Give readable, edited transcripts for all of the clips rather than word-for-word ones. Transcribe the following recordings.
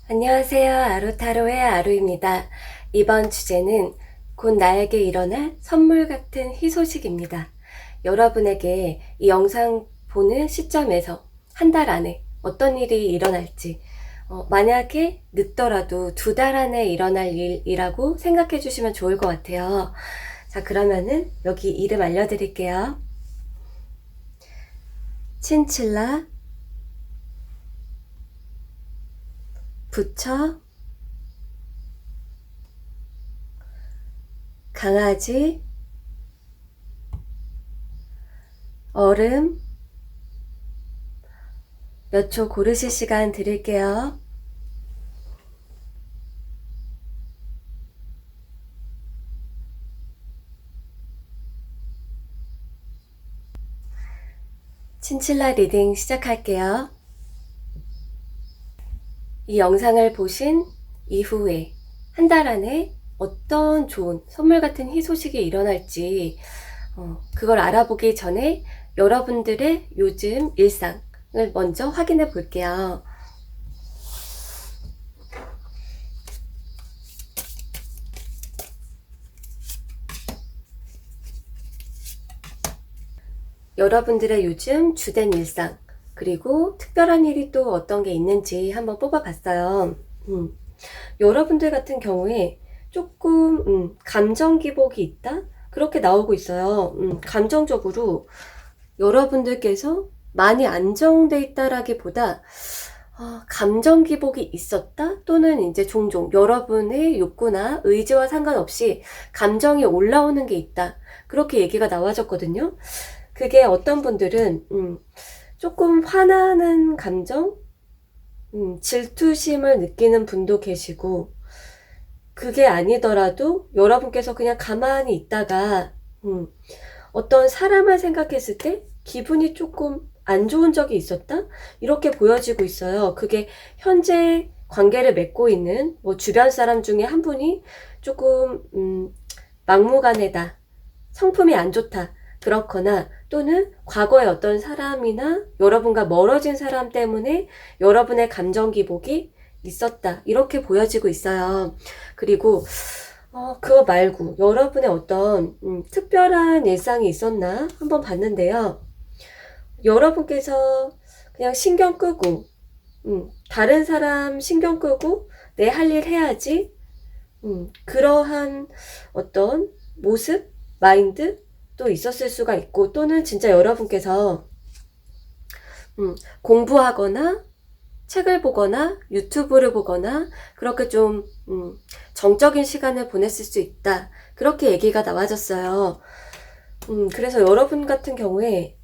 안녕하세요. 아루타로의 아루입니다. 이번 주제는 곧 나에게 일어날 선물 같은 희소식입니다. 여러분에게 이 영상 보는 시점에서 한 달 안에 어떤 일이 일어날지, 만약에 늦더라도 2달 안에 일어날 일이라고 생각해 주시면 좋을 것 같아요. 자, 그러면은 여기 이름 알려드릴게요. 친칠라, 부처, 강아지, 얼음. 몇 초 고르실 시간 드릴게요. 친칠라 리딩 시작할게요. 이 영상을 보신 이후에 한 달 안에 어떤 좋은 선물 같은 희소식이 일어날지 그걸 알아보기 전에 여러분들의 요즘 일상을 먼저 확인해 볼게요. 여러분들의 요즘 주된 일상, 그리고 특별한 일이 또 어떤 게 있는지 한번 뽑아봤어요. 여러분들 같은 경우에 조금 감정 기복이 있다? 그렇게 나오고 있어요. 감정적으로 여러분들께서 많이 안정돼 있다라기보다 감정 기복이 있었다? 또는 이제 종종 여러분의 욕구나 의지와 상관없이 감정이 올라오는 게 있다. 그렇게 얘기가 나와졌거든요. 그게 어떤 분들은 조금 화나는 감정, 질투심을 느끼는 분도 계시고, 그게 아니더라도 여러분께서 그냥 가만히 있다가 어떤 사람을 생각했을 때 기분이 조금 안 좋은 적이 있었다? 이렇게 보여지고 있어요. 그게 현재 관계를 맺고 있는 뭐 주변 사람 중에 한 분이 조금 막무가내다, 성품이 안 좋다, 그렇거나 또는 과거의 어떤 사람이나 여러분과 멀어진 사람 때문에 여러분의 감정 기복이 있었다, 이렇게 보여지고 있어요. 그리고 그거 말고 여러분의 어떤 특별한 일상이 있었나 한번 봤는데요. 여러분께서 그냥 신경 끄고 다른 사람 신경 끄고 내 할 일 해야지, 그러한 어떤 모습, 마인드 또 있었을 수가 있고, 또는 진짜 여러분께서 공부하거나 책을 보거나 유튜브를 보거나 그렇게 좀 정적인 시간을 보냈을 수 있다, 그렇게 얘기가 나와졌어요. 그래서 여러분 같은 경우에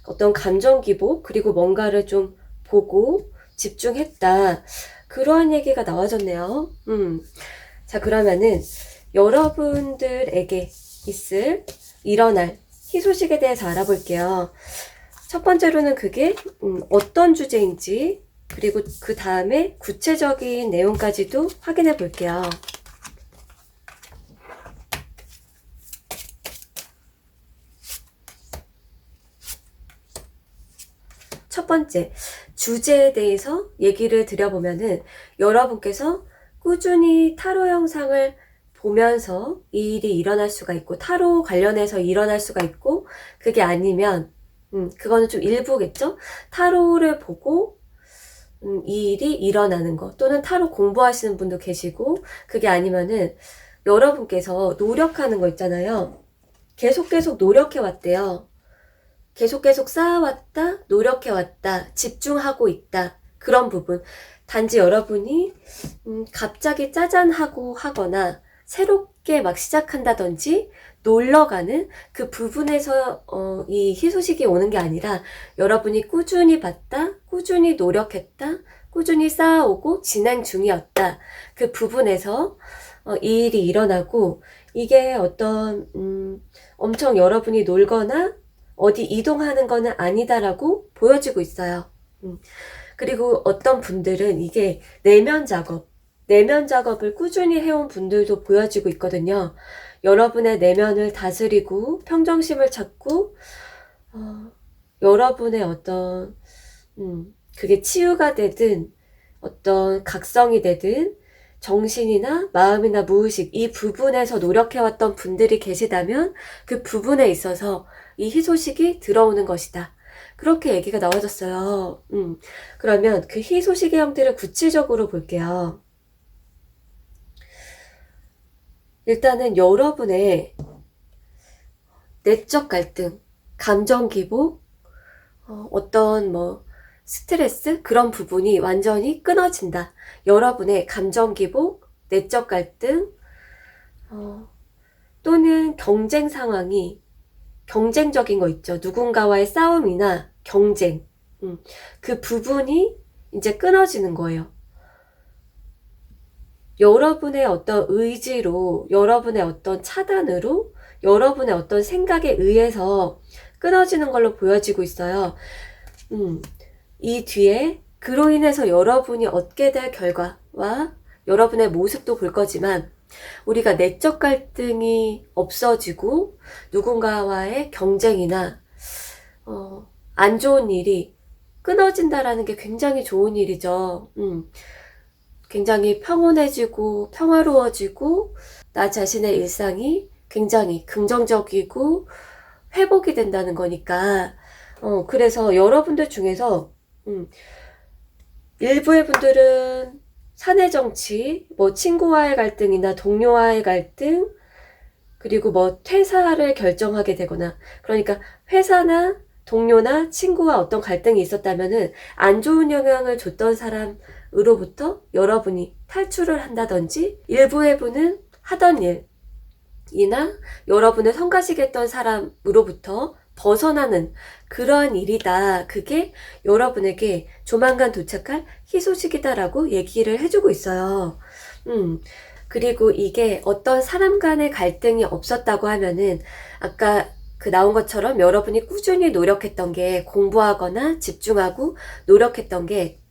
어떤 감정 기복, 그리고 뭔가를 좀 보고 집중했다, 그러한 얘기가 나와졌네요. 자, 그러면은 여러분들에게 일어날 희소식에 대해서 알아볼게요. 첫 번째로는 그게 어떤 주제인지, 그리고 그 다음에 구체적인 내용까지도 확인해 볼게요. 첫 번째, 주제에 대해서 얘기를 드려보면은 여러분께서 꾸준히 타로 영상을 보면서 이 일이 일어날 수가 있고, 타로 관련해서 일어날 수가 있고, 그게 아니면 그거는 좀 일부겠죠? 타로를 보고 이 일이 일어나는 거, 또는 타로 공부하시는 분도 계시고, 그게 아니면은 여러분께서 노력하는 거 있잖아요. 계속 노력해왔대요. 계속 쌓아왔다, 노력해왔다, 집중하고 있다, 그런 부분. 단지 여러분이 갑자기 짜잔하고 하거나 새롭게 막 시작한다든지 놀러가는 그 부분에서 이 희소식이 오는 게 아니라, 여러분이 꾸준히 봤다, 꾸준히 노력했다, 꾸준히 쌓아오고 진행 중이었다, 그 부분에서 이 일이 일어나고, 이게 어떤 엄청 여러분이 놀거나 어디 이동하는 거는 아니다라고 보여지고 있어요. 그리고 어떤 분들은 이게 내면 작업을 꾸준히 해온 분들도 보여지고 있거든요. 여러분의 내면을 다스리고 평정심을 찾고, 여러분의 어떤 그게 치유가 되든 어떤 각성이 되든 정신이나 마음이나 무의식 이 부분에서 노력해왔던 분들이 계시다면 그 부분에 있어서 이 희소식이 들어오는 것이다. 그렇게 얘기가 나와졌어요. 그러면 그 희소식의 형태를 구체적으로 볼게요. 일단은 여러분의 내적 갈등, 감정 기복, 어떤 뭐 스트레스 그런 부분이 완전히 끊어진다. 여러분의 감정 기복, 내적 갈등, 또는 경쟁 상황이 경쟁적인 거 있죠. 누군가와의 싸움이나 경쟁, 그 부분이 이제 끊어지는 거예요. 여러분의 어떤 의지로, 여러분의 어떤 차단으로, 여러분의 어떤 생각에 의해서 끊어지는 걸로 보여지고 있어요. 이 뒤에 그로 인해서 여러분이 얻게 될 결과와 여러분의 모습도 볼 거지만 우리가 내적 갈등이 없어지고 누군가와의 경쟁이나 안 좋은 일이 끊어진다라는 게 굉장히 좋은 일이죠. 굉장히 평온해지고 평화로워지고 나 자신의 일상이 굉장히 긍정적이고 회복이 된다는 거니까 그래서 여러분들 중에서 일부의 분들은 사내 정치, 뭐 친구와의 갈등이나 동료와의 갈등, 그리고 뭐 퇴사를 결정하게 되거나, 그러니까 회사나 동료나 친구와 어떤 갈등이 있었다면은 안 좋은 영향을 줬던 사람으로부터 여러분이 탈출을 한다든지, 일부의 분은 하던 일이나 여러분을 성가시겠던 사람으로부터 벗어나는 그러한 일이다. 그게 여러분에게 조만간 도착할 희소식이다라고 얘기를 해주고 있어요. 그리고 이게 어떤 사람 간의 갈등이 없었다고 하면은 아까 그 나온 것처럼 여러분이 꾸준히 노력했던 게 공부하거나 집중하고 노력했던 게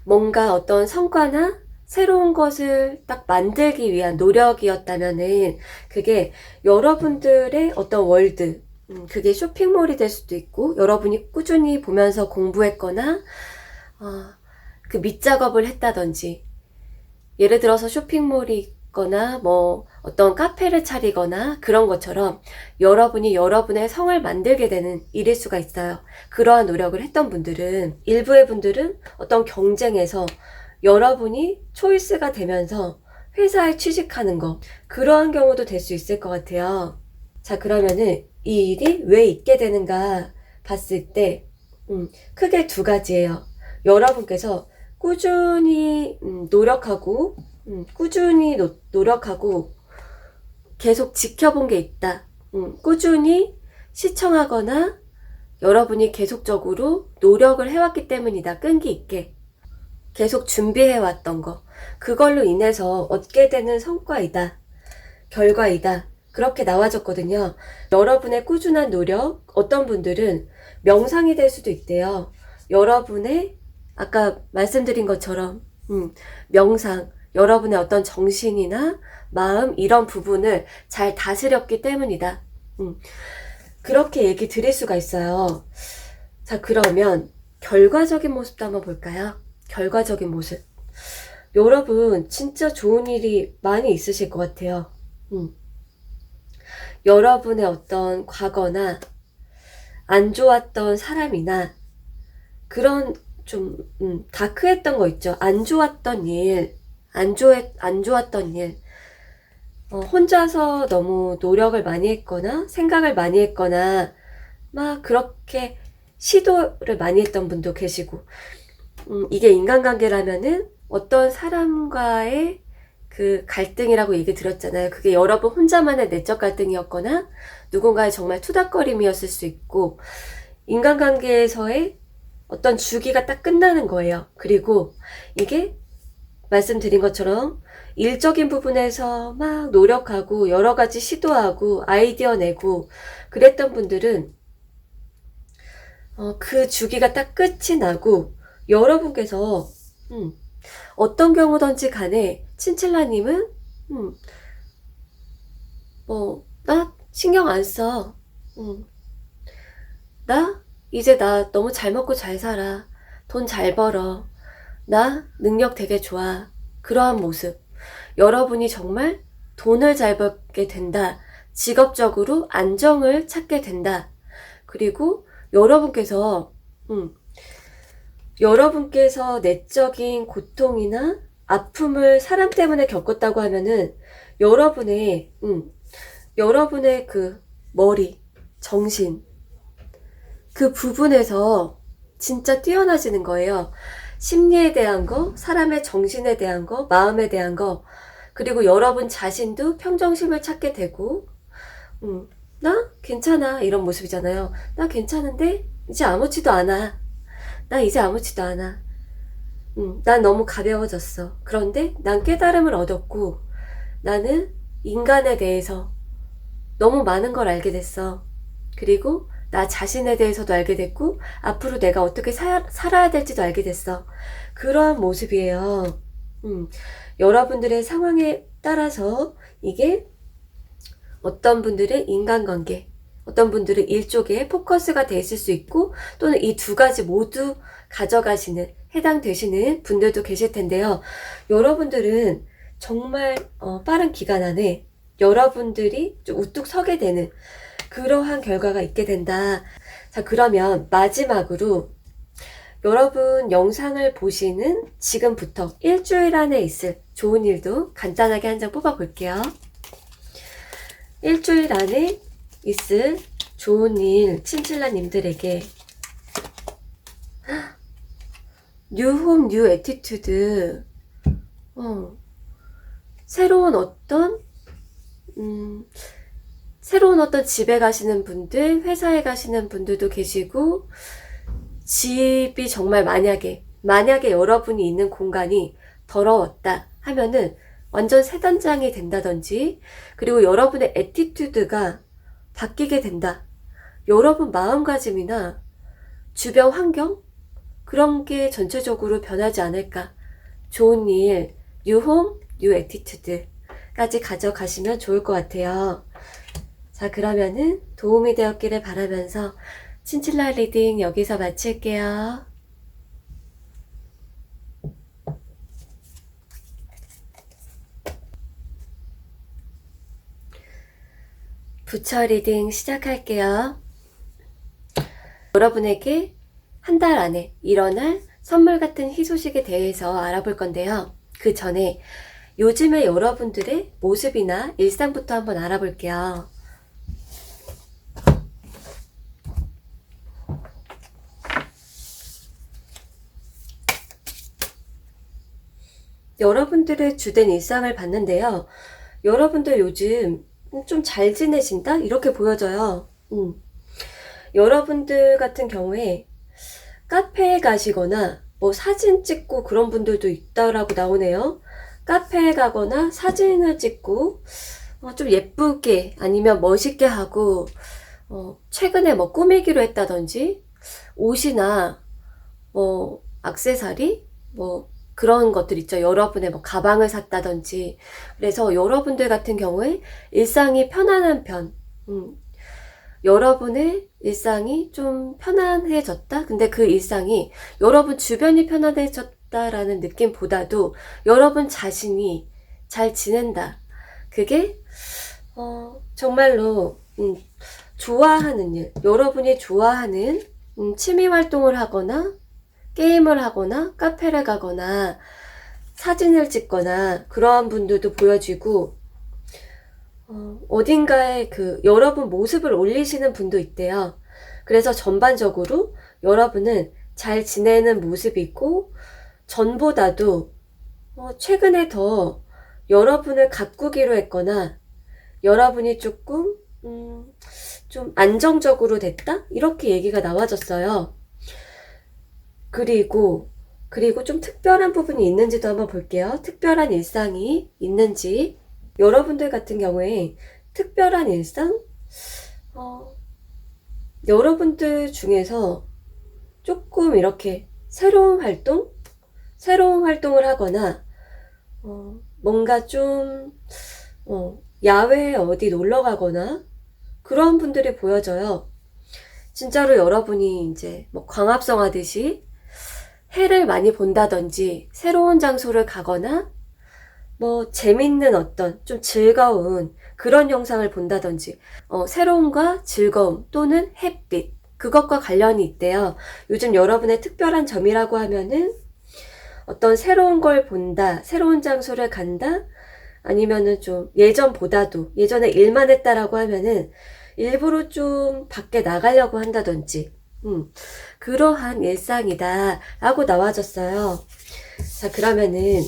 뭔가 어떤 성과나 새로운 것을 딱 만들기 위한 노력이었다면은 그게 여러분들의 어떤 월드, 그게 쇼핑몰이 될 수도 있고 여러분이 꾸준히 보면서 공부했거나 그 밑작업을 했다든지 예를 들어서 쇼핑몰이 있거나 뭐 어떤 카페를 차리거나 그런 것처럼 여러분이 여러분의 성을 만들게 되는 일일 수가 있어요. 그러한 노력을 했던 분들은 일부의 분들은 어떤 경쟁에서 여러분이 초이스가 되면서 회사에 취직하는 거 그러한 경우도 될 수 있을 것 같아요. 자 그러면은 이 일이 왜 있게 되는가 봤을 때 크게 두 가지예요. 여러분께서 꾸준히 노력하고 꾸준히 노력하고 계속 지켜본 게 있다. 꾸준히 시청하거나 여러분이 계속적으로 노력을 해왔기 때문이다. 끈기 있게 계속 준비해왔던 거 그걸로 인해서 얻게 되는 성과이다. 결과이다. 그렇게 나와졌거든요. 여러분의 꾸준한 노력, 어떤 분들은 명상이 될 수도 있대요. 여러분의 아까 말씀드린 것처럼 명상, 여러분의 어떤 정신이나 마음 이런 부분을 잘 다스렸기 때문이다. 그렇게 얘기 드릴 수가 있어요. 자 그러면 결과적인 모습도 한번 볼까요? 결과적인 모습. 여러분 진짜 좋은 일이 많이 있으실 것 같아요. 여러분의 어떤 과거나 안 좋았던 사람이나 그런 좀 다크했던 거 있죠. 안 좋았던 일, 안 좋았던 일. 혼자서 너무 노력을 많이 했거나 생각을 많이 했거나 막 그렇게 시도를 많이 했던 분도 계시고 이게 인간관계라면은 어떤 사람과의 그 갈등이라고 얘기 드렸잖아요. 그게 여러분 혼자만의 내적 갈등이었거나 누군가의 정말 투닥거림이었을 수 있고 인간관계에서의 어떤 주기가 딱 끝나는 거예요. 그리고 이게 말씀드린 것처럼 일적인 부분에서 막 노력하고 여러 가지 시도하고 아이디어 내고 그랬던 분들은 그 주기가 딱 끝이 나고 여러분께서 어떤 경우든지 간에 친칠라님은 나 신경 안 써. 이제 나 너무 잘 먹고 잘 살아. 돈 잘 벌어. 나 능력 되게 좋아. 그러한 모습. 여러분이 정말 돈을 잘 벌게 된다. 직업적으로 안정을 찾게 된다. 그리고 여러분께서 내적인 고통이나 아픔을 사람 때문에 겪었다고 하면은 여러분의 그 머리, 정신, 그 부분에서 진짜 뛰어나지는 거예요. 심리에 대한 거, 사람의 정신에 대한 거, 마음에 대한 거, 그리고 여러분 자신도 평정심을 찾게 되고, 나 괜찮아 이런 모습이잖아요. 나 괜찮은데 이제 아무렇지도 않아. 나 이제 아무렇지도 않아. 난 너무 가벼워졌어. 그런데 난 깨달음을 얻었고 나는 인간에 대해서 너무 많은 걸 알게 됐어. 그리고 나 자신에 대해서도 알게 됐고 앞으로 내가 어떻게 살아야 될지도 알게 됐어. 그러한 모습이에요. 여러분들의 상황에 따라서 이게 어떤 분들은 인간관계, 어떤 분들은 일 쪽에 포커스가 돼 있을 수 있고 또는 이 두 가지 모두 가져가시는, 해당되시는 분들도 계실 텐데요. 여러분들은 정말 빠른 기간 안에 여러분들이 좀 우뚝 서게 되는 그러한 결과가 있게 된다. 자, 그러면 마지막으로 여러분 영상을 보시는 지금부터 일주일 안에 있을 좋은 일도 간단하게 한 장 뽑아 볼게요. 일주일 안에 있을 좋은 일 친칠라님들에게 뉴홈 뉴 애티튜드, 새로운 어떤 집에 가시는 분들, 회사에 가시는 분들도 계시고, 집이 정말 만약에 여러분이 있는 공간이 더러웠다 하면은 완전 새 단장이 된다든지, 그리고 여러분의 애티튜드가 바뀌게 된다. 여러분 마음가짐이나 주변 환경? 그런 게 전체적으로 변하지 않을까. 좋은 일, 뉴홈, 뉴 애티튜드까지 가져가시면 좋을 것 같아요. 자, 그러면은 도움이 되었기를 바라면서 친칠라 리딩 여기서 마칠게요. 부처 리딩 시작할게요. 여러분에게 한 달 안에 일어날 선물 같은 희소식에 대해서 알아볼 건데요. 그 전에 요즘의 여러분들의 모습이나 일상부터 한번 알아볼게요. 여러분들의 주된 일상을 봤는데요. 여러분들 요즘 좀 잘 지내신다? 이렇게 보여져요. 여러분들 같은 경우에 카페에 가시거나 뭐 사진 찍고 그런 분들도 있다라고 나오네요. 카페에 가거나 사진을 찍고 좀 예쁘게 아니면 멋있게 하고 최근에 뭐 꾸미기로 했다든지 옷이나 뭐 액세서리 뭐 그런 것들 있죠. 여러분의 뭐 가방을 샀다든지. 그래서 여러분들 같은 경우에 일상이 편안한 편, 여러분의 일상이 좀 편안해졌다? 근데 그 일상이 여러분 주변이 편안해졌다라는 느낌보다도 여러분 자신이 잘 지낸다. 그게 정말로 좋아하는 일, 여러분이 좋아하는 취미 활동을 하거나 게임을 하거나 카페를 가거나 사진을 찍거나 그러한 분들도 보여지고 어딘가에 그 여러분 모습을 올리시는 분도 있대요. 그래서 전반적으로 여러분은 잘 지내는 모습이 있고 전보다도 최근에 더 여러분을 가꾸기로 했거나 여러분이 조금 좀 안정적으로 됐다? 이렇게 얘기가 나와졌어요. 그리고 좀 특별한 부분이 있는지도 한번 볼게요. 특별한 일상이 있는지. 여러분들 같은 경우에 특별한 일상? 여러분들 중에서 조금 이렇게 새로운 활동을 하거나 뭔가 좀 야외에 어디 놀러 가거나 그런 분들이 보여져요. 진짜로 여러분이 이제 뭐 광합성 하듯이 해를 많이 본다든지 새로운 장소를 가거나 뭐 재밌는 어떤 좀 즐거운 그런 영상을 본다든지 새로움과 즐거움 또는 햇빛 그것과 관련이 있대요. 요즘 여러분의 특별한 점이라고 하면은 어떤 새로운 걸 본다, 새로운 장소를 간다, 아니면은 좀 예전보다도 예전에 일만 했다라고 하면은 일부러 좀 밖에 나가려고 한다든지 그러한 일상이다 라고 나와졌어요. 자, 그러면은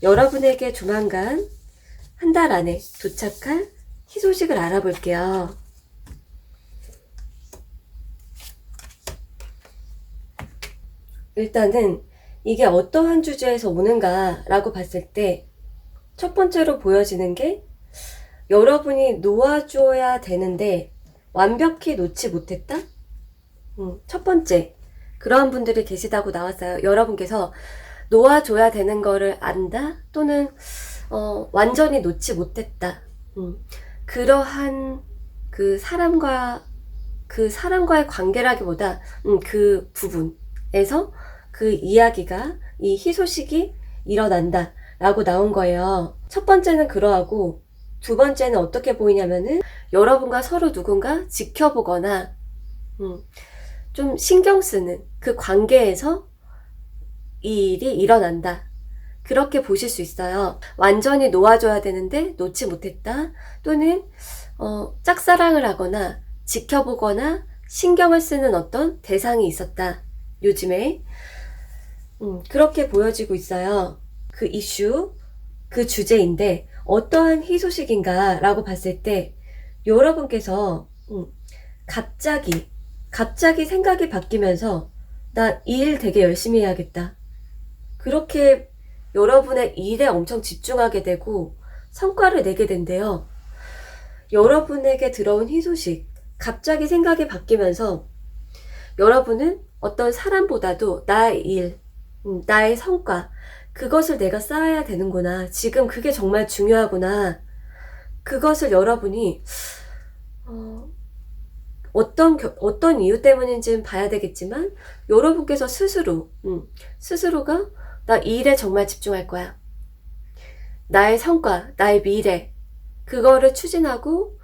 여러분에게 조만간 한 달 안에 도착할 희소식을 알아볼게요. 일단은 이게 어떠한 주제에서 오는가 라고 봤을 때 첫 번째로 보여지는 게 여러분이 놓아줘야 되는데 완벽히 놓지 못했다? 첫 번째 그러한 분들이 계시다고 나왔어요. 여러분께서 놓아줘야 되는 거를 안다 또는 완전히 놓지 못했다. 그러한 그 사람과의 관계라기보다 그 부분에서 그 이야기가 이 희소식이 일어난다 라고 나온 거예요. 첫 번째는 그러하고 두 번째는 어떻게 보이냐면은 여러분과 서로 누군가 지켜보거나 좀 신경 쓰는 그 관계에서 이 일이 일어난다. 그렇게 보실 수 있어요. 완전히 놓아줘야 되는데 놓지 못했다. 또는 짝사랑을 하거나 지켜보거나 신경을 쓰는 어떤 대상이 있었다. 요즘에 그렇게 보여지고 있어요. 그 이슈, 그 주제인데 어떠한 희소식인가 라고 봤을 때 여러분께서 갑자기 생각이 바뀌면서 나 이 일 되게 열심히 해야겠다. 그렇게 여러분의 일에 엄청 집중하게 되고 성과를 내게 된대요. 여러분에게 들어온 희소식, 갑자기 생각이 바뀌면서 여러분은 어떤 사람보다도 나의 일, 나의 성과, 그것을 내가 쌓아야 되는구나. 지금 그게 정말 중요하구나. 그것을 여러분이 어떤 이유 때문인지는 봐야 되겠지만 여러분께서 스스로가 나 이 일에 정말 집중할 거야. 나의 성과, 나의 미래 그거를 추진하고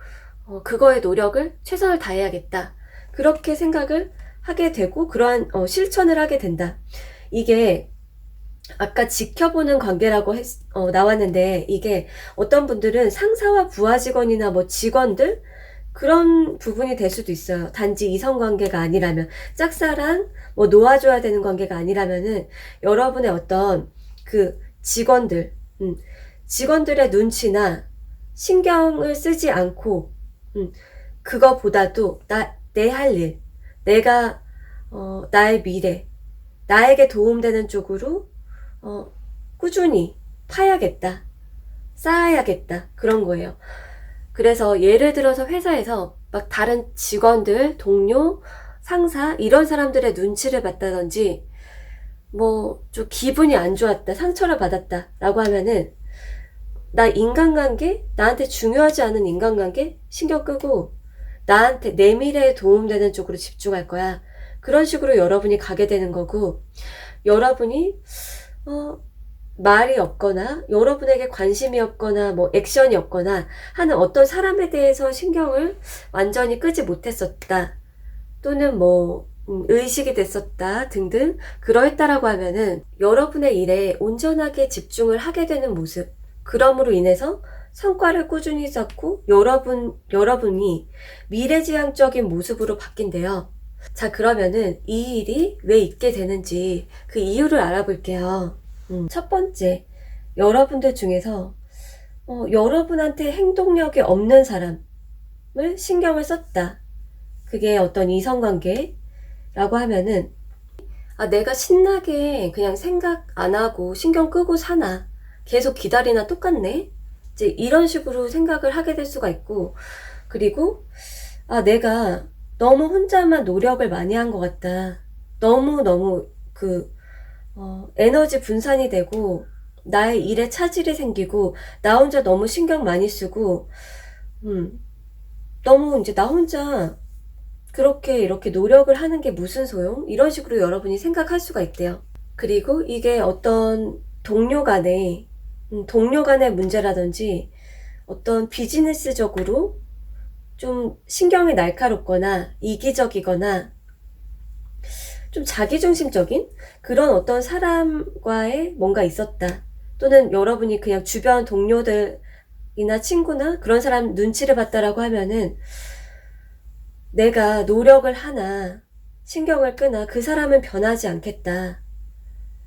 그거의 노력을 최선을 다해야겠다. 그렇게 생각을 하게 되고 그러한 실천을 하게 된다. 이게 아까 지켜보는 관계라고 나왔는데 이게 어떤 분들은 상사와 부하 직원이나 뭐 직원들 그런 부분이 될 수도 있어요. 단지 이성관계가 아니라면 짝사랑 뭐 놓아줘야 되는 관계가 아니라면은 여러분의 어떤 그 직원들의 눈치나 신경을 쓰지 않고 그거보다도 내 할 일, 내가 나의 미래, 나에게 도움되는 쪽으로 꾸준히 파야겠다, 쌓아야겠다 그런 거예요. 그래서 예를 들어서 회사에서 막 다른 직원들, 동료, 상사 이런 사람들의 눈치를 봤다든지 뭐 좀 기분이 안 좋았다, 상처를 받았다 라고 하면은 나 인간관계, 나한테 중요하지 않은 인간관계 신경 끄고 나한테 내 미래에 도움되는 쪽으로 집중할 거야. 그런 식으로 여러분이 가게 되는 거고 여러분이 말이 없거나 여러분에게 관심이 없거나 뭐 액션이 없거나 하는 어떤 사람에 대해서 신경을 완전히 끄지 못했었다 또는 뭐 의식이 됐었다 등등 그러했다라고 하면은 여러분의 일에 온전하게 집중을 하게 되는 모습, 그럼으로 인해서 성과를 꾸준히 쌓고 여러분이 미래지향적인 모습으로 바뀐대요. 자, 그러면은 이 일이 왜 있게 되는지 그 이유를 알아볼게요. 첫 번째, 여러분들 중에서 여러분한테 행동력이 없는 사람을 신경을 썼다. 그게 어떤 이성관계라고 하면은 내가 신나게 그냥 생각 안 하고 신경 끄고 사나 계속 기다리나 똑같네 이제 이런 식으로 생각을 하게 될 수가 있고, 그리고 내가 너무 혼자만 노력을 많이 한 것 같다. 너무 에너지 분산이 되고 나의 일에 차질이 생기고 나 혼자 너무 신경 많이 쓰고 너무 이제 나 혼자 그렇게 이렇게 노력을 하는 게 무슨 소용? 이런 식으로 여러분이 생각할 수가 있대요. 그리고 이게 어떤 동료 간의 문제라든지 어떤 비즈니스적으로 좀 신경이 날카롭거나 이기적이거나 좀 자기중심적인 그런 어떤 사람과의 뭔가 있었다. 또는 여러분이 그냥 주변 동료들이나 친구나 그런 사람 눈치를 봤다라고 하면은 내가 노력을 하나 신경을 끄나 그 사람은 변하지 않겠다.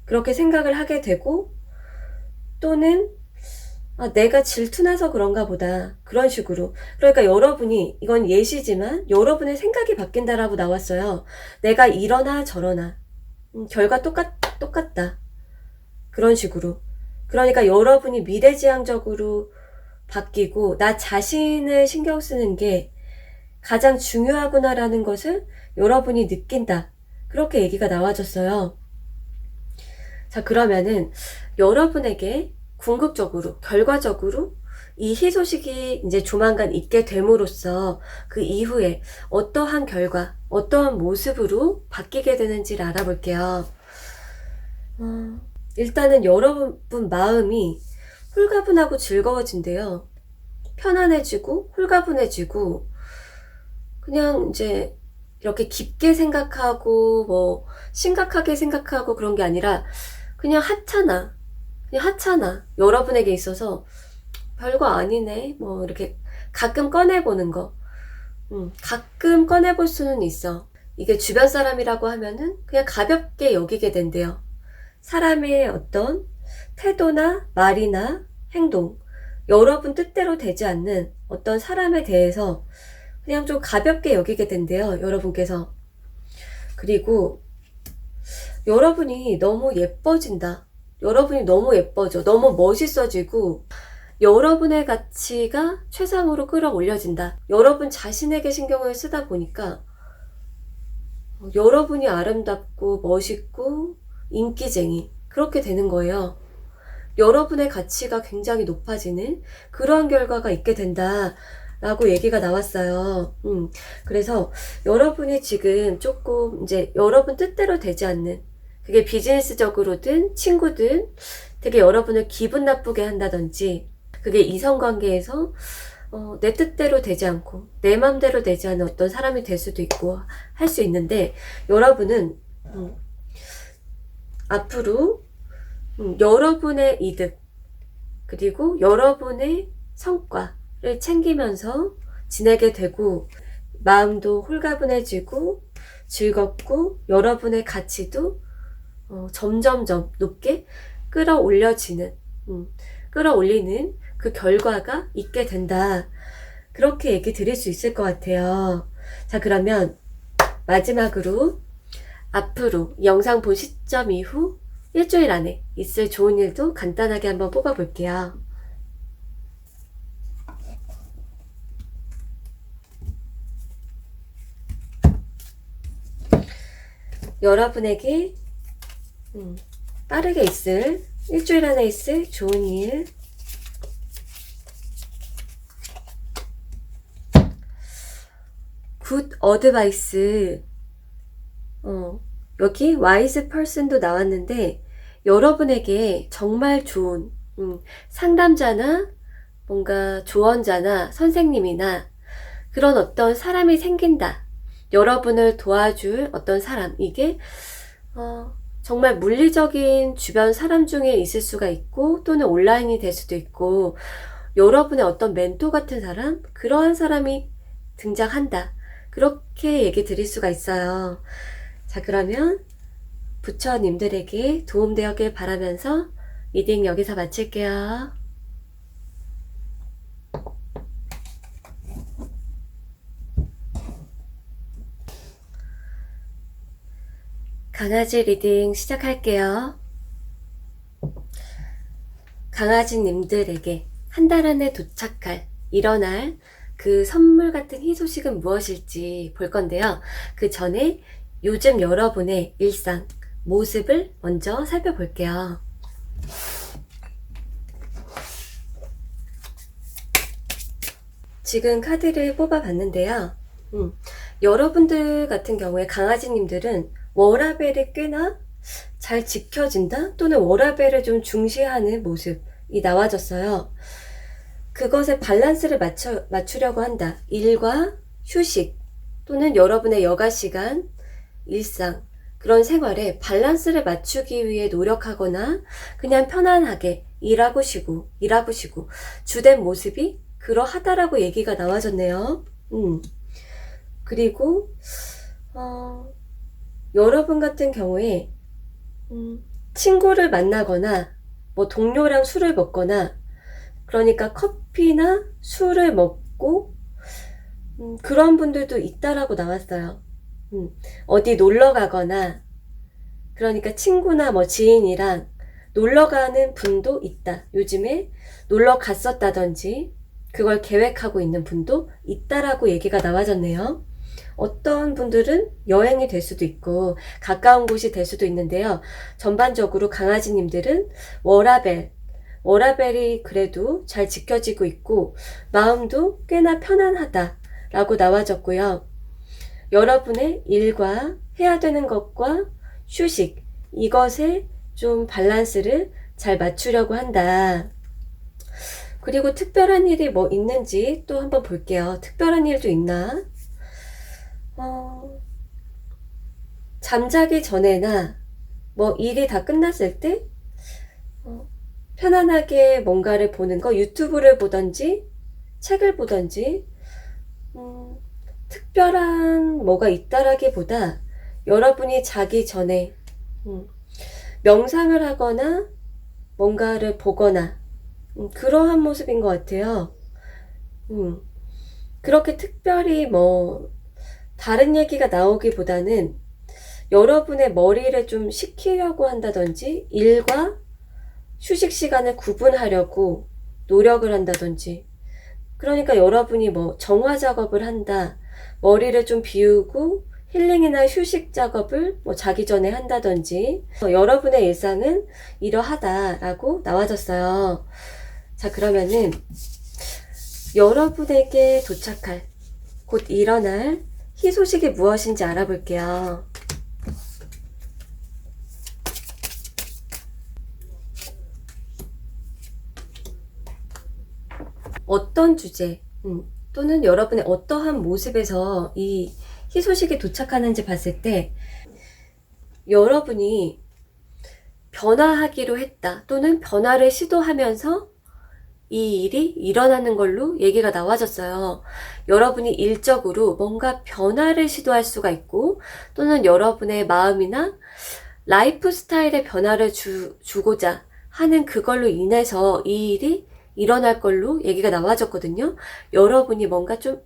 그렇게 생각을 하게 되고 또는 내가 질투나서 그런가 보다. 그런 식으로. 그러니까 여러분이, 이건 예시지만 여러분의 생각이 바뀐다라고 나왔어요. 내가 이러나 저러나. 결과 똑같다. 그런 식으로. 그러니까 여러분이 미래지향적으로 바뀌고 나 자신을 신경 쓰는 게 가장 중요하구나라는 것을 여러분이 느낀다. 그렇게 얘기가 나와졌어요. 자, 그러면은 여러분에게 궁극적으로, 결과적으로 이 희소식이 이제 조만간 있게 됨으로써 그 이후에 어떠한 결과, 어떠한 모습으로 바뀌게 되는지를 알아볼게요. 일단은 여러분 마음이 홀가분하고 즐거워진대요. 편안해지고 홀가분해지고 그냥 이제 이렇게 깊게 생각하고 뭐 심각하게 생각하고 그런 게 아니라 그냥 하찮아. 여러분에게 있어서 별거 아니네. 뭐 이렇게 가끔 꺼내보는 거. 가끔 꺼내볼 수는 있어. 이게 주변 사람이라고 하면은 그냥 가볍게 여기게 된대요. 사람의 어떤 태도나 말이나 행동, 여러분 뜻대로 되지 않는 어떤 사람에 대해서 그냥 좀 가볍게 여기게 된대요. 여러분께서. 그리고 여러분이 너무 예뻐진다. 여러분이 너무 예뻐져. 너무 멋있어지고 여러분의 가치가 최상으로 끌어올려진다. 여러분 자신에게 신경을 쓰다 보니까 여러분이 아름답고 멋있고 인기쟁이 그렇게 되는 거예요. 여러분의 가치가 굉장히 높아지는 그러한 결과가 있게 된다 라고 얘기가 나왔어요. 그래서 여러분이 지금 조금 이제 여러분 뜻대로 되지 않는, 그게 비즈니스적으로든 친구든 되게 여러분을 기분 나쁘게 한다든지, 그게 이성관계에서 내 뜻대로 되지 않고 내 맘대로 되지 않은 어떤 사람이 될 수도 있고 할 수 있는데, 여러분은 앞으로 여러분의 이득 그리고 여러분의 성과를 챙기면서 지내게 되고 마음도 홀가분해지고 즐겁고 여러분의 가치도 점점점 높게 끌어올리는 그 결과가 있게 된다. 그렇게 얘기 드릴 수 있을 것 같아요. 자, 그러면 마지막으로 앞으로 영상 본 시점 이후 일주일 안에 있을 좋은 일도 간단하게 한번 뽑아볼게요. 여러분에게 빠르게 있을, 일주일 안에 있을 좋은 일. 굿 어드바이스. 여기 와이즈 퍼슨도 나왔는데 여러분에게 정말 좋은 상담자나 뭔가 조언자나 선생님이나 그런 어떤 사람이 생긴다. 여러분을 도와줄 어떤 사람, 이게 정말 물리적인 주변 사람 중에 있을 수가 있고 또는 온라인이 될 수도 있고 여러분의 어떤 멘토 같은 사람, 그러한 사람이 등장한다. 그렇게 얘기 드릴 수가 있어요. 자, 그러면 부처님들에게 도움되었길 바라면서 리딩 여기서 마칠게요. 강아지 리딩 시작할게요. 강아지님들에게 한 달 안에 도착할, 일어날 그 선물 같은 희소식은 무엇일지 볼 건데요. 그 전에 요즘 여러분의 일상, 모습을 먼저 살펴볼게요. 지금 카드를 뽑아봤는데요. 여러분들 같은 경우에 강아지님들은 워라밸이 꽤나 잘 지켜진다 또는 워라밸을 좀 중시하는 모습이 나와졌어요. 그것에 밸런스를 맞추려고 한다. 일과 휴식 또는 여러분의 여가 시간, 일상, 그런 생활에 밸런스를 맞추기 위해 노력하거나 그냥 편안하게 일하고 쉬고 주된 모습이 그러하다라고 얘기가 나와졌네요. 그리고 여러분 같은 경우에 친구를 만나거나 뭐 동료랑 술을 먹거나, 그러니까 커피나 술을 먹고 그런 분들도 있다라고 나왔어요. 어디 놀러 가거나, 그러니까 친구나 뭐 지인이랑 놀러 가는 분도 있다. 요즘에 놀러 갔었다든지 그걸 계획하고 있는 분도 있다라고 얘기가 나와졌네요. 어떤 분들은 여행이 될 수도 있고 가까운 곳이 될 수도 있는데요. 전반적으로 강아지님들은 워라벨이 그래도 잘 지켜지고 있고 마음도 꽤나 편안하다라고 나와졌고요. 여러분의 일과 해야 되는 것과 휴식, 이것에 좀 밸런스를 잘 맞추려고 한다. 그리고 특별한 일이 뭐 있는지 또 한번 볼게요. 특별한 일도 있나? 잠자기 전에나 뭐 일이 다 끝났을 때 편안하게 뭔가를 보는 거, 유튜브를 보던지 책을 보던지 특별한 뭐가 있다라기보다 여러분이 자기 전에 명상을 하거나 뭔가를 보거나 그러한 모습인 것 같아요. 그렇게 특별히 뭐 다른 얘기가 나오기보다는 여러분의 머리를 좀 식히려고 한다든지 일과 휴식 시간을 구분하려고 노력을 한다든지, 그러니까 여러분이 뭐 정화 작업을 한다, 머리를 좀 비우고 힐링이나 휴식 작업을 뭐 자기 전에 한다든지 여러분의 일상은 이러하다라고 나와졌어요. 자, 그러면은 여러분에게 도착할, 곧 일어날 희소식이 무엇인지 알아볼게요. 어떤 주제 또는 여러분의 어떠한 모습에서 이 희소식이 도착하는지 봤을 때 여러분이 변화하기로 했다 또는 변화를 시도하면서 이 일이 일어나는 걸로 얘기가 나와졌어요. 여러분이 일적으로 뭔가 변화를 시도할 수가 있고 또는 여러분의 마음이나 라이프 스타일의 변화를 주고자 하는 그걸로 인해서 이 일이 일어날 걸로 얘기가 나와졌거든요. 여러분이 뭔가 좀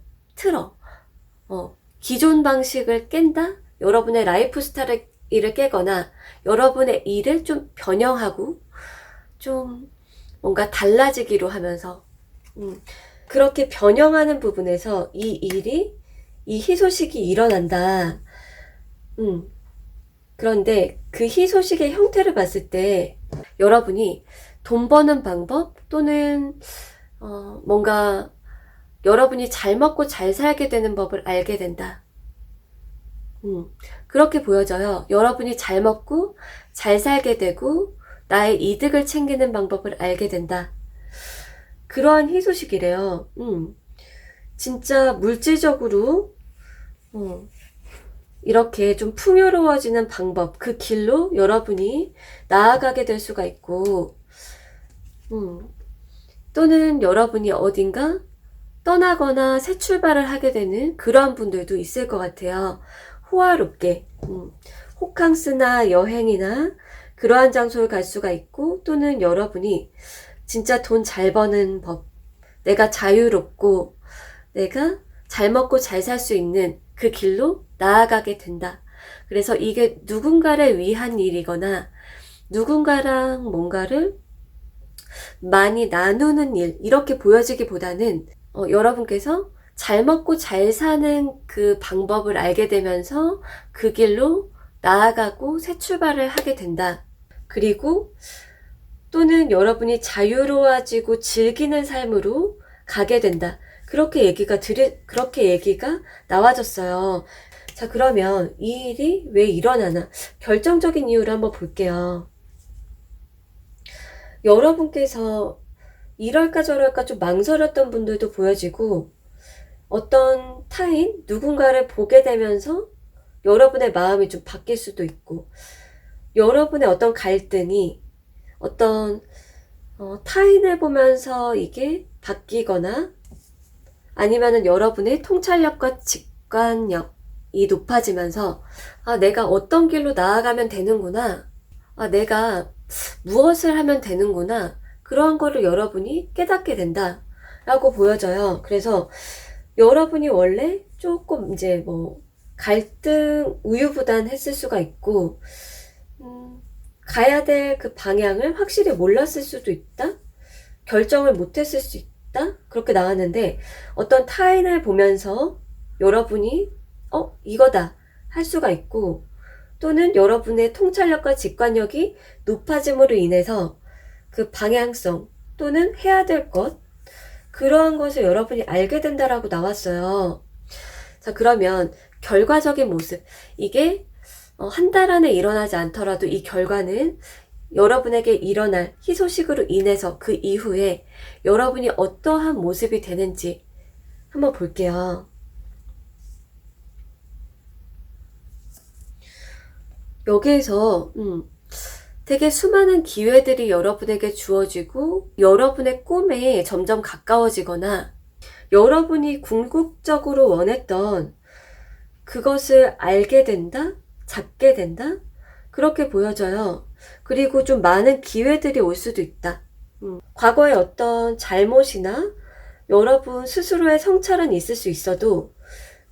기존 방식을 깬다? 여러분의 라이프 스타일을 깨거나 여러분의 일을 좀 변형하고 좀 뭔가 달라지기로 하면서 그렇게 변형하는 부분에서 이 희소식이 일어난다. 그런데 그 희소식의 형태를 봤을 때 여러분이 돈 버는 방법 또는 뭔가 여러분이 잘 먹고 잘 살게 되는 법을 알게 된다. 그렇게 보여져요. 여러분이 잘 먹고 잘 살게 되고 나의 이득을 챙기는 방법을 알게 된다. 그러한 희소식이래요. 진짜 물질적으로 이렇게 좀 풍요로워지는 방법, 그 길로 여러분이 나아가게 될 수가 있고 또는 여러분이 어딘가 떠나거나 새 출발을 하게 되는 그러한 분들도 있을 것 같아요. 호화롭게 호캉스나 여행이나 그러한 장소를 갈 수가 있고 또는 여러분이 진짜 돈 잘 버는 법, 내가 자유롭고 내가 잘 먹고 잘 살 수 있는 그 길로 나아가게 된다. 그래서 이게 누군가를 위한 일이거나 누군가랑 뭔가를 많이 나누는 일, 이렇게 보여지기보다는 여러분께서 잘 먹고 잘 사는 그 방법을 알게 되면서 그 길로 나아가고 새 출발을 하게 된다. 그리고 또는 여러분이 자유로워지고 즐기는 삶으로 가게 된다. 그렇게 얘기가 나와졌어요. 자, 그러면 이 일이 왜 일어나나? 결정적인 이유를 한번 볼게요. 여러분께서 이럴까 저럴까 좀 망설였던 분들도 보여지고, 어떤 타인, 누군가를 보게 되면서 여러분의 마음이 좀 바뀔 수도 있고, 여러분의 어떤 갈등이 어떤 타인을 보면서 이게 바뀌거나, 아니면은 여러분의 통찰력과 직관력이 높아지면서, 아, 내가 어떤 길로 나아가면 되는구나, 아, 내가 무엇을 하면 되는구나, 그러한 거를 여러분이 깨닫게 된다 라고 보여져요. 그래서 여러분이 원래 조금 이제 뭐 갈등, 우유부단했을 수가 있고, 가야 될 그 방향을 확실히 몰랐을 수도 있다? 결정을 못했을 수 있다? 그렇게 나왔는데, 어떤 타인을 보면서 여러분이 이거다 할 수가 있고, 또는 여러분의 통찰력과 직관력이 높아짐으로 인해서 그 방향성 또는 해야 될 것, 그러한 것을 여러분이 알게 된다라고 나왔어요. 자, 그러면 결과적인 모습, 이게 한 달 안에 일어나지 않더라도 이 결과는 여러분에게 일어날 희소식으로 인해서 그 이후에 여러분이 어떠한 모습이 되는지 한번 볼게요. 여기에서 되게 수많은 기회들이 여러분에게 주어지고, 여러분의 꿈에 점점 가까워지거나, 여러분이 궁극적으로 원했던 그것을 알게 된다? 잡게 된다? 그렇게 보여져요. 그리고 좀 많은 기회들이 올 수도 있다. 과거의 어떤 잘못이나 여러분 스스로의 성찰은 있을 수 있어도,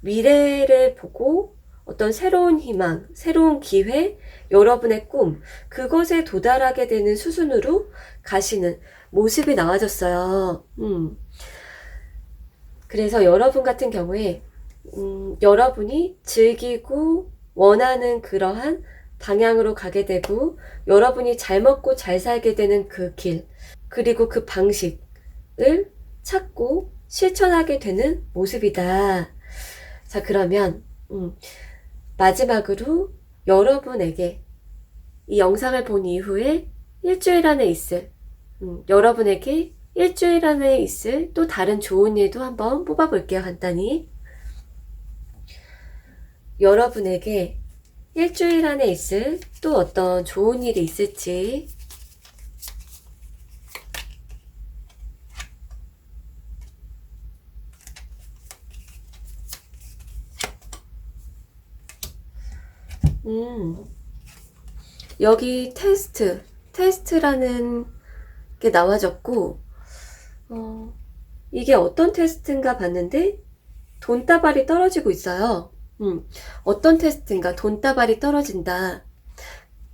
미래를 보고 어떤 새로운 희망, 새로운 기회, 여러분의 꿈, 그것에 도달하게 되는 수순으로 가시는 모습이 나와졌어요. 그래서 여러분 같은 경우에 여러분이 즐기고 원하는 그러한 방향으로 가게 되고, 여러분이 잘 먹고 잘 살게 되는 그 길, 그리고 그 방식을 찾고 실천하게 되는 모습이다. 자, 그러면 마지막으로 여러분에게 이 영상을 본 이후에 일주일 안에 있을 여러분에게 일주일 안에 있을 또 다른 좋은 일도 한번 뽑아볼게요. 간단히 여러분에게 일주일 안에 있을 또 어떤 좋은 일이 있을지 여기 테스트라는 게 나와졌고, 이게 어떤 테스트인가 봤는데 돈다발이 떨어지고 있어요. 어떤 테스트인가, 돈다발이 떨어진다.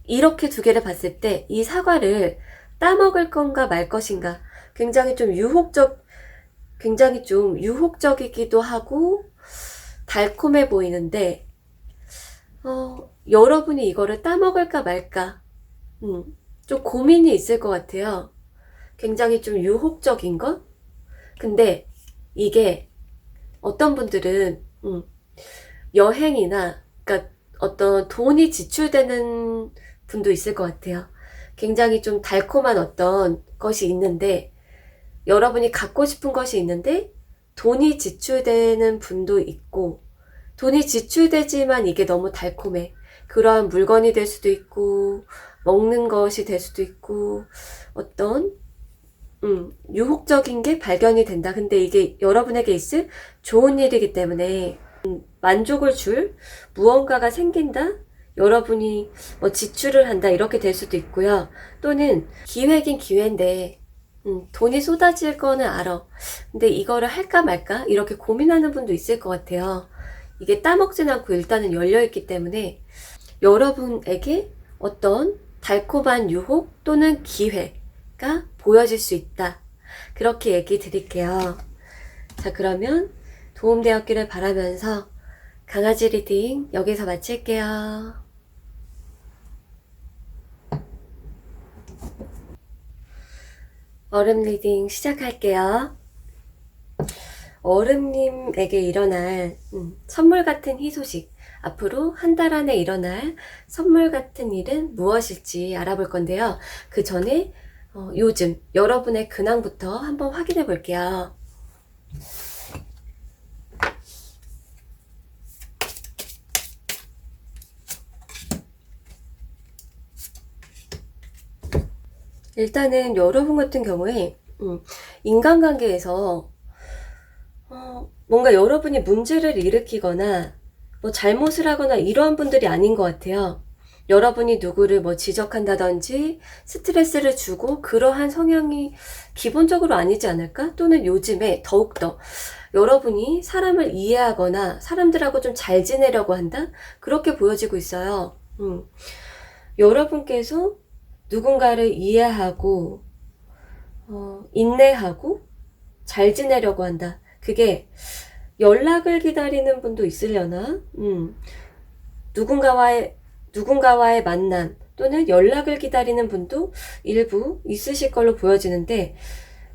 이렇게 두 개를 봤을 때 이 사과를 따먹을 건가 말 것인가, 굉장히 좀 유혹적이기도 하고 달콤해 보이는데, 여러분이 이거를 따먹을까 말까, 좀 고민이 있을 것 같아요. 굉장히 좀 유혹적인 것? 근데 이게 어떤 분들은, 여행이나, 그러니까 어떤 돈이 지출되는 분도 있을 것 같아요. 굉장히 좀 달콤한 어떤 것이 있는데, 여러분이 갖고 싶은 것이 있는데, 돈이 지출되는 분도 있고, 돈이 지출되지만 이게 너무 달콤해. 그러한 물건이 될 수도 있고, 먹는 것이 될 수도 있고, 어떤, 유혹적인 게 발견이 된다. 근데 이게 여러분에게 있을 좋은 일이기 때문에, 만족을 줄 무언가가 생긴다? 여러분이 뭐 지출을 한다. 이렇게 될 수도 있고요. 또는 기회긴 기회인데, 돈이 쏟아질 거는 알아. 근데 이거를 할까 말까? 이렇게 고민하는 분도 있을 것 같아요. 이게 따먹진 않고 일단은 열려있기 때문에 여러분에게 어떤 달콤한 유혹 또는 기회가 보여질 수 있다. 그렇게 얘기 드릴게요. 자, 그러면 도움되었기를 바라면서 강아지 리딩 여기서 마칠게요. 얼음 리딩 시작할게요. 얼음님에게 일어날 선물 같은 희소식, 앞으로 한 달 안에 일어날 선물 같은 일은 무엇일지 알아볼 건데요. 그 전에 요즘 여러분의 근황부터 한번 확인해 볼게요. 일단은 여러분 같은 경우에 인간관계에서 뭔가 여러분이 문제를 일으키거나 뭐 잘못을 하거나 이러한 분들이 아닌 것 같아요. 여러분이 누구를 뭐 지적한다든지 스트레스를 주고 그러한 성향이 기본적으로 아니지 않을까? 또는 요즘에 더욱더 여러분이 사람을 이해하거나 사람들하고 좀 잘 지내려고 한다? 그렇게 보여지고 있어요. 여러분께서 누군가를 이해하고 인내하고 잘 지내려고 한다. 그게 연락을 기다리는 분도 있으려나? 누군가와의 만남 또는 연락을 기다리는 분도 일부 있으실 걸로 보여지는데,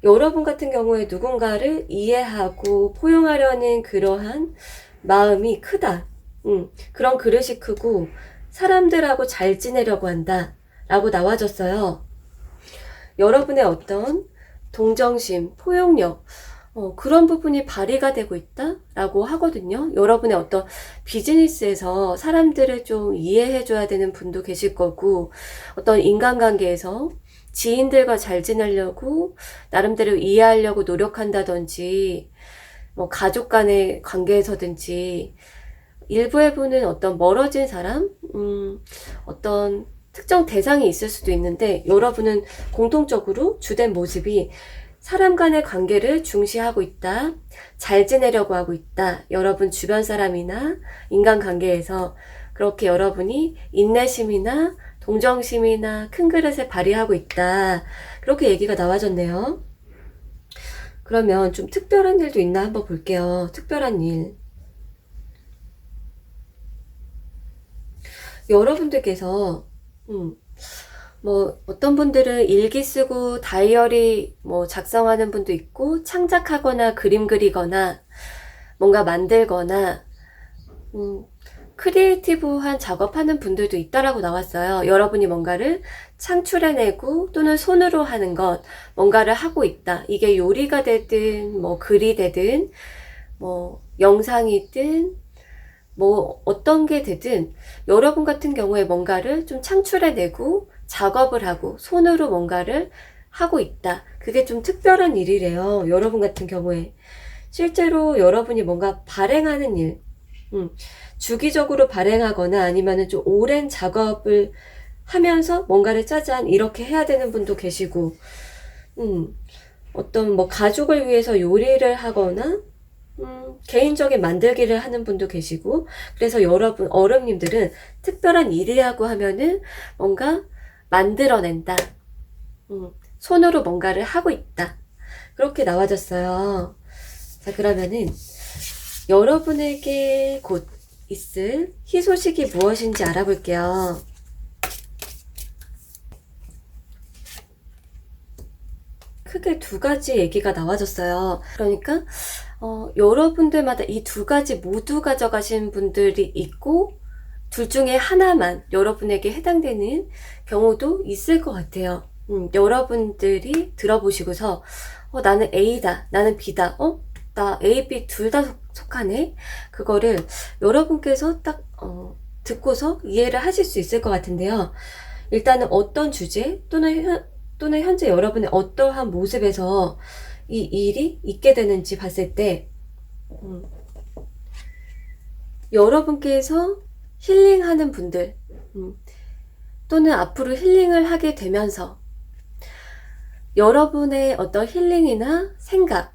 여러분 같은 경우에 누군가를 이해하고 포용하려는 그러한 마음이 크다. 그런 그릇이 크고 사람들하고 잘 지내려고 한다 라고 나와졌어요. 여러분의 어떤 동정심, 포용력, 그런 부분이 발휘가 되고 있다 라고 하거든요. 여러분의 어떤 비즈니스에서 사람들을 좀 이해해줘야 되는 분도 계실 거고, 어떤 인간관계에서 지인들과 잘 지내려고 나름대로 이해하려고 노력한다든지, 뭐 가족 간의 관계에서든지, 일부에 보는 어떤 멀어진 사람, 어떤 특정 대상이 있을 수도 있는데, 여러분은 공통적으로 주된 모습이 사람 간의 관계를 중시하고 있다, 잘 지내려고 하고 있다, 여러분 주변 사람이나 인간관계에서 그렇게 여러분이 인내심이나 동정심이나 큰 그릇을 발휘하고 있다, 그렇게 얘기가 나와졌네요. 그러면 좀 특별한 일도 있나 한번 볼게요. 특별한 일. 여러분들께서 뭐 어떤 분들은 일기 쓰고 다이어리 뭐 작성하는 분도 있고, 창작하거나 그림 그리거나 뭔가 만들거나 크리에이티브한 작업하는 분들도 있다라고 나왔어요. 여러분이 뭔가를 창출해내고 또는 손으로 하는 것, 뭔가를 하고 있다. 이게 요리가 되든 뭐 글이 되든 뭐 영상이든 뭐 어떤 게 되든, 여러분 같은 경우에 뭔가를 좀 창출해내고 작업을 하고 손으로 뭔가를 하고 있다. 그게 좀 특별한 일이래요. 여러분 같은 경우에 실제로 여러분이 뭔가 발행하는 일, 주기적으로 발행하거나 아니면은 좀 오랜 작업을 하면서 뭔가를 짜잔 이렇게 해야 되는 분도 계시고, 어떤 뭐 가족을 위해서 요리를 하거나 개인적인 만들기를 하는 분도 계시고, 그래서 여러분 어른님들은 특별한 일이라고 하면은 뭔가 만들어낸다, 손으로 뭔가를 하고 있다, 그렇게 나와졌어요. 자, 그러면은 여러분에게 곧 있을 희소식이 무엇인지 알아볼게요. 크게 두 가지 얘기가 나와졌어요. 그러니까 여러분들마다 이 두 가지 모두 가져가신 분들이 있고, 둘 중에 하나만 여러분에게 해당되는 경우도 있을 것 같아요. 여러분들이 들어보시고서 나는 A다, 나는 B다, 나 A, B 둘 다 속하네. 그거를 여러분께서 딱 듣고서 이해를 하실 수 있을 것 같은데요. 일단은 어떤 주제 또는 현재 여러분의 어떠한 모습에서 이 일이 있게 되는지 봤을 때, 여러분께서 힐링하는 분들, 또는 앞으로 힐링을 하게 되면서 여러분의 어떤 힐링이나 생각,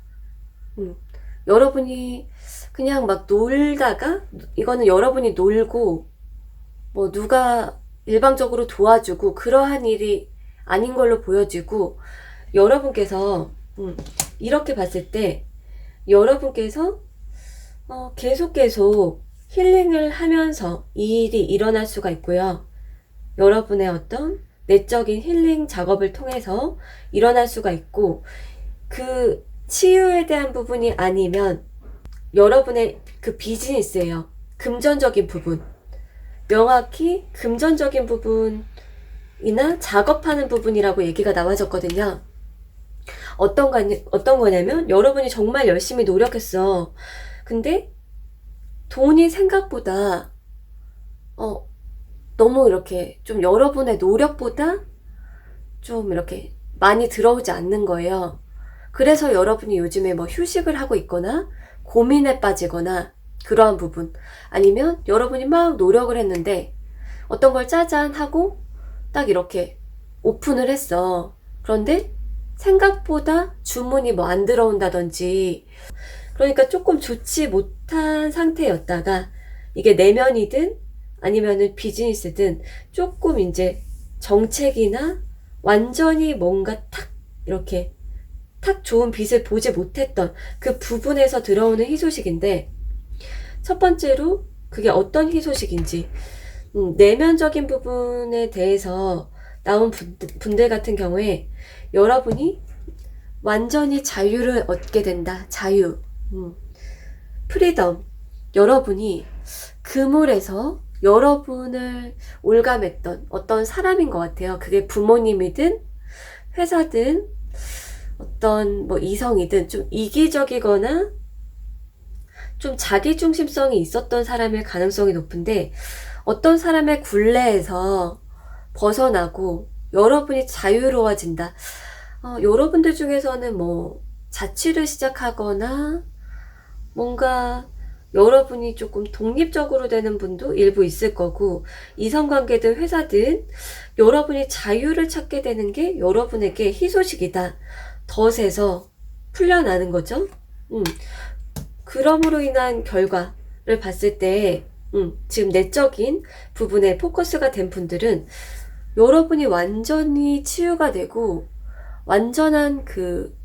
여러분이 그냥 막 놀다가, 이거는 여러분이 놀고 뭐 누가 일방적으로 도와주고 그러한 일이 아닌 걸로 보여지고, 여러분께서 이렇게 봤을 때 여러분께서 계속 힐링을 하면서 이 일이 일어날 수가 있고요. 여러분의 어떤 내적인 힐링 작업을 통해서 일어날 수가 있고, 그 치유에 대한 부분이 아니면 여러분의 그 비즈니스예요. 금전적인 부분, 명확히 금전적인 부분이나 작업하는 부분이라고 얘기가 나와졌거든요. 어떤 거냐면 여러분이 정말 열심히 노력했어. 근데 돈이 생각보다 너무 이렇게 좀 여러분의 노력보다 좀 이렇게 많이 들어오지 않는 거예요. 그래서 여러분이 요즘에 뭐 휴식을 하고 있거나 고민에 빠지거나 그러한 부분, 아니면 여러분이 막 노력을 했는데 어떤 걸 짜잔 하고 딱 이렇게 오픈을 했어. 그런데 생각보다 주문이 뭐 안 들어온다든지, 그러니까 조금 좋지 못한 상태였다가 이게 내면이든 아니면은 비즈니스든 조금 이제 정책이나 완전히 뭔가 탁 이렇게 탁 좋은 빛을 보지 못했던 그 부분에서 들어오는 희소식인데, 첫 번째로 그게 어떤 희소식인지, 내면적인 부분에 대해서 나온 분들 같은 경우에 여러분이 완전히 자유를 얻게 된다. 자유, 프리덤. 여러분이 그물에서 여러분을 올감했던 어떤 사람인 것 같아요. 그게 부모님이든 회사든 어떤 뭐 이성이든 좀 이기적이거나 좀 자기중심성이 있었던 사람일 가능성이 높은데, 어떤 사람의 굴레에서 벗어나고 여러분이 자유로워진다. 여러분들 중에서는 뭐 자취를 시작하거나 뭔가 여러분이 조금 독립적으로 되는 분도 일부 있을 거고, 이성관계든 회사든 여러분이 자유를 찾게 되는 게 여러분에게 희소식이다. 덫에서 풀려나는 거죠. 그럼으로 인한 결과를 봤을 때 지금 내적인 부분에 포커스가 된 분들은 여러분이 완전히 치유가 되고 완전한 그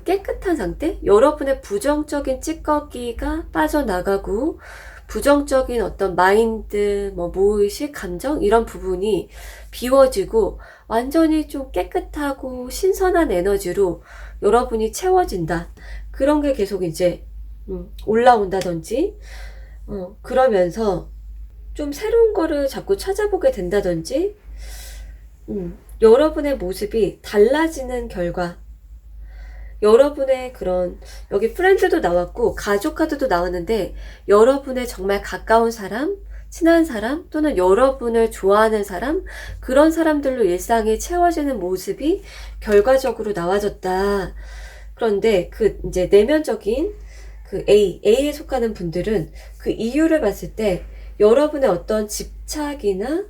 깨끗한 상태? 여러분의 부정적인 찌꺼기가 빠져나가고 부정적인 어떤 마인드, 뭐 무의식, 감정 이런 부분이 비워지고 완전히 좀 깨끗하고 신선한 에너지로 여러분이 채워진다. 그런 게 계속 이제 올라온다든지, 그러면서 좀 새로운 거를 자꾸 찾아보게 된다든지, 여러분의 모습이 달라지는 결과, 여러분의 그런, 여기 프렌드도 나왔고 가족 카드도 나왔는데, 여러분의 정말 가까운 사람, 친한 사람, 또는 여러분을 좋아하는 사람, 그런 사람들로 일상이 채워지는 모습이 결과적으로 나와졌다. 그런데 그 이제 내면적인 그 A에 속하는 분들은 그 이유를 봤을 때 여러분의 어떤 집착이나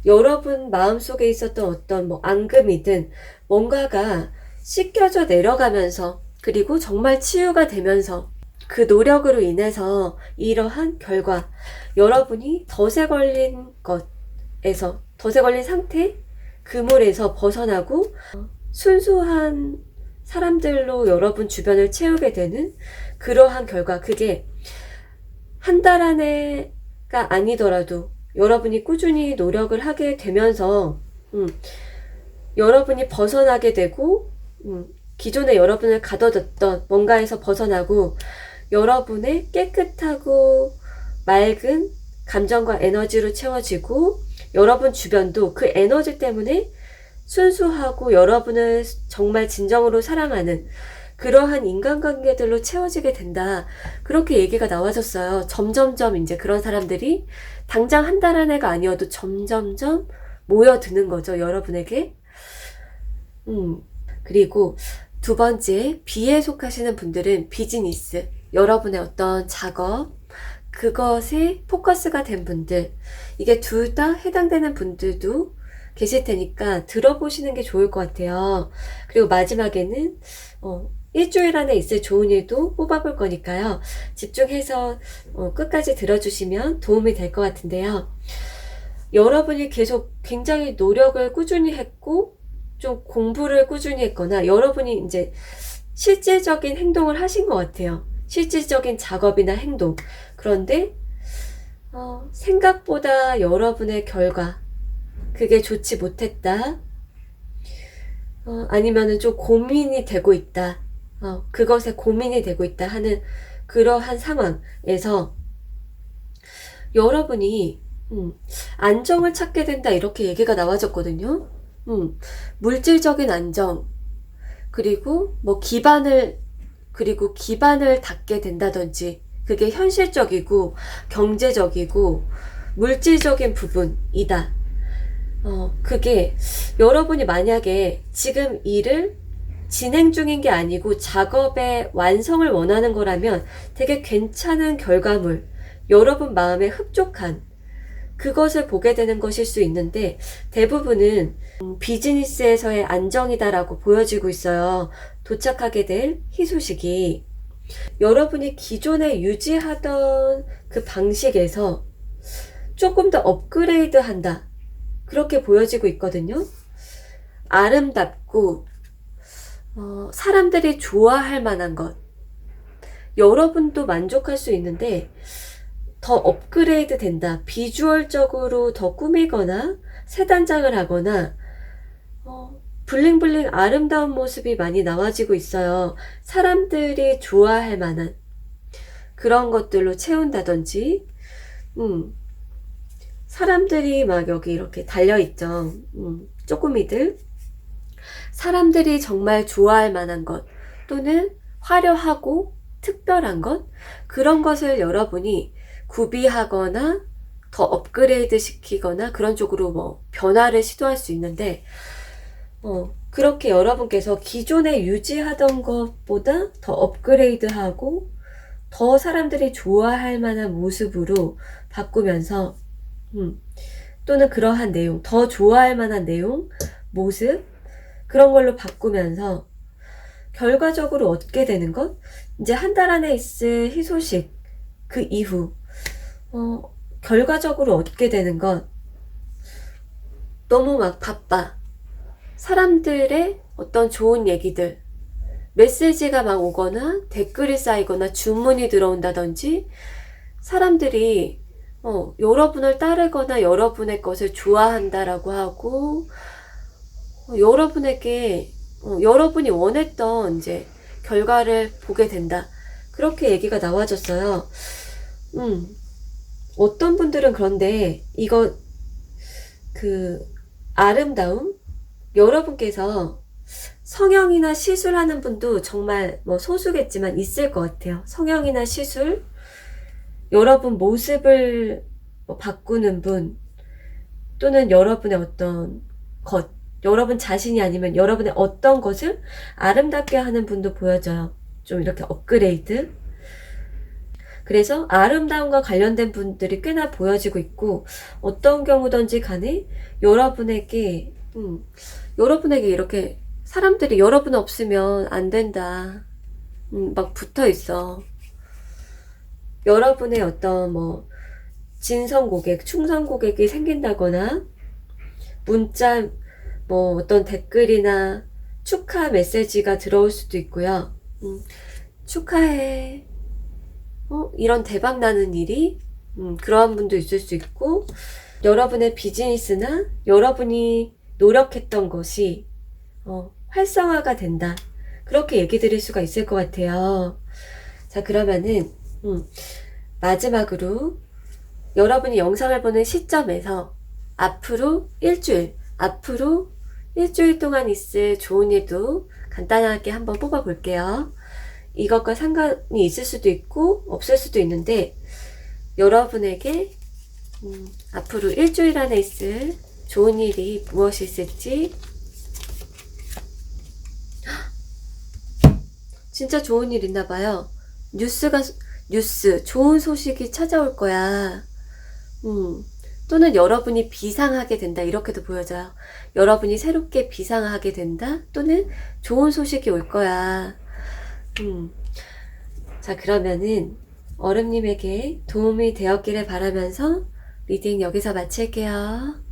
여러분 마음속에 있었던 어떤 뭐 앙금이든 뭔가가 씻겨져 내려가면서, 그리고 정말 치유가 되면서 그 노력으로 인해서 이러한 결과, 여러분이 덫에 걸린 상태, 그물에서 벗어나고 순수한 사람들로 여러분 주변을 채우게 되는 그러한 결과, 그게 한 달 안에가 아니더라도 여러분이 꾸준히 노력을 하게 되면서 여러분이 벗어나게 되고, 기존에 여러분을 가둬뒀던 뭔가에서 벗어나고 여러분의 깨끗하고 맑은 감정과 에너지로 채워지고, 여러분 주변도 그 에너지 때문에 순수하고 여러분을 정말 진정으로 사랑하는 그러한 인간관계들로 채워지게 된다. 그렇게 얘기가 나와졌어요. 점점점 이제 그런 사람들이 당장 한 달 안에가 아니어도 점점점 모여드는 거죠, 여러분에게. 그리고 두 번째, B에 속하시는 분들은 비즈니스, 여러분의 어떤 작업, 그것에 포커스가 된 분들, 이게 둘 다 해당되는 분들도 계실 테니까 들어보시는 게 좋을 것 같아요. 그리고 마지막에는 일주일 안에 있을 좋은 일도 뽑아볼 거니까요. 집중해서 끝까지 들어주시면 도움이 될 것 같은데요. 여러분이 계속 굉장히 노력을 꾸준히 했고 좀 공부를 꾸준히 했거나 여러분이 이제 실질적인 행동을 하신 것 같아요. 실질적인 작업이나 행동. 그런데 생각보다 여러분의 결과, 그게 좋지 못했다. 아니면은 좀 고민이 되고 있다. 그것에 고민이 되고 있다 하는 그러한 상황에서 여러분이 안정을 찾게 된다 이렇게 얘기가 나와졌거든요. 물질적인 안정, 그리고 뭐 기반을 닫게 된다든지, 그게 현실적이고 경제적이고 물질적인 부분이다. 그게 여러분이 만약에 지금 일을 진행 중인 게 아니고 작업의 완성을 원하는 거라면 되게 괜찮은 결과물, 여러분 마음에 흡족한 그것을 보게 되는 것일 수 있는데, 대부분은 비즈니스에서의 안정이다라고 보여지고 있어요. 도착하게 될 희소식이 여러분이 기존에 유지하던 그 방식에서 조금 더 업그레이드 한다, 그렇게 보여지고 있거든요. 아름답고 사람들이 좋아할 만한 것, 여러분도 만족할 수 있는데 더 업그레이드 된다, 비주얼적으로 더 꾸미거나 새 단장을 하거나 블링블링 아름다운 모습이 많이 나와지고 있어요. 사람들이 좋아할 만한 그런 것들로 채운다든지, 사람들이 막 여기 이렇게 달려있죠. 쪼꼬미들. 사람들이 정말 좋아할 만한 것, 또는 화려하고 특별한 것, 그런 것을 여러분이 구비하거나 더 업그레이드 시키거나 그런 쪽으로 뭐 변화를 시도할 수 있는데, 그렇게 여러분께서 기존에 유지하던 것보다 더 업그레이드하고 더 사람들이 좋아할 만한 모습으로 바꾸면서, 또는 그러한 내용, 더 좋아할 만한 내용, 모습, 그런 걸로 바꾸면서 결과적으로 얻게 되는 것, 이제 한 달 안에 있을 희소식, 그 이후 결과적으로 얻게 되는 것, 너무 막 바빠. 사람들의 어떤 좋은 얘기들, 메시지가 막 오거나 댓글이 쌓이거나 주문이 들어온다든지, 사람들이 여러분을 따르거나 여러분의 것을 좋아한다라고 하고, 여러분에게 여러분이 원했던 이제 결과를 보게 된다, 그렇게 얘기가 나와졌어요. 어떤 분들은 그런데 이거 그 아름다움, 여러분께서 성형이나 시술하는 분도 정말 뭐 소수겠지만 있을 것 같아요. 성형이나 시술, 여러분 모습을 바꾸는 분, 또는 여러분의 어떤 것, 여러분 자신이 아니면 여러분의 어떤 것을 아름답게 하는 분도 보여져요. 좀 이렇게 업그레이드. 그래서 아름다움과 관련된 분들이 꽤나 보여지고 있고, 어떤 경우든지 간에 여러분에게 이렇게 사람들이 여러분 없으면 안 된다, 막 붙어 있어. 여러분의 어떤 뭐 진성 고객, 충성 고객이 생긴다거나, 문자 뭐 어떤 댓글이나 축하 메시지가 들어올 수도 있고요. 축하해, 이런 대박 나는 일이, 그러한 분도 있을 수 있고, 여러분의 비즈니스나 여러분이 노력했던 것이 활성화가 된다, 그렇게 얘기 드릴 수가 있을 것 같아요. 자, 그러면은 마지막으로 여러분이 영상을 보는 시점에서 앞으로 일주일 동안 있을 좋은 일도 간단하게 한번 뽑아 볼게요. 이것과 상관이 있을 수도 있고 없을 수도 있는데, 여러분에게 앞으로 일주일 안에 있을 좋은 일이 무엇이 있을지, 진짜 좋은 일 있나봐요. 좋은 소식이 찾아올 거야. 또는 여러분이 비상하게 된다, 이렇게도 보여져요. 여러분이 새롭게 비상하게 된다, 또는 좋은 소식이 올 거야. 자, 그러면은 얼음님에게 도움이 되었기를 바라면서 리딩 여기서 마칠게요.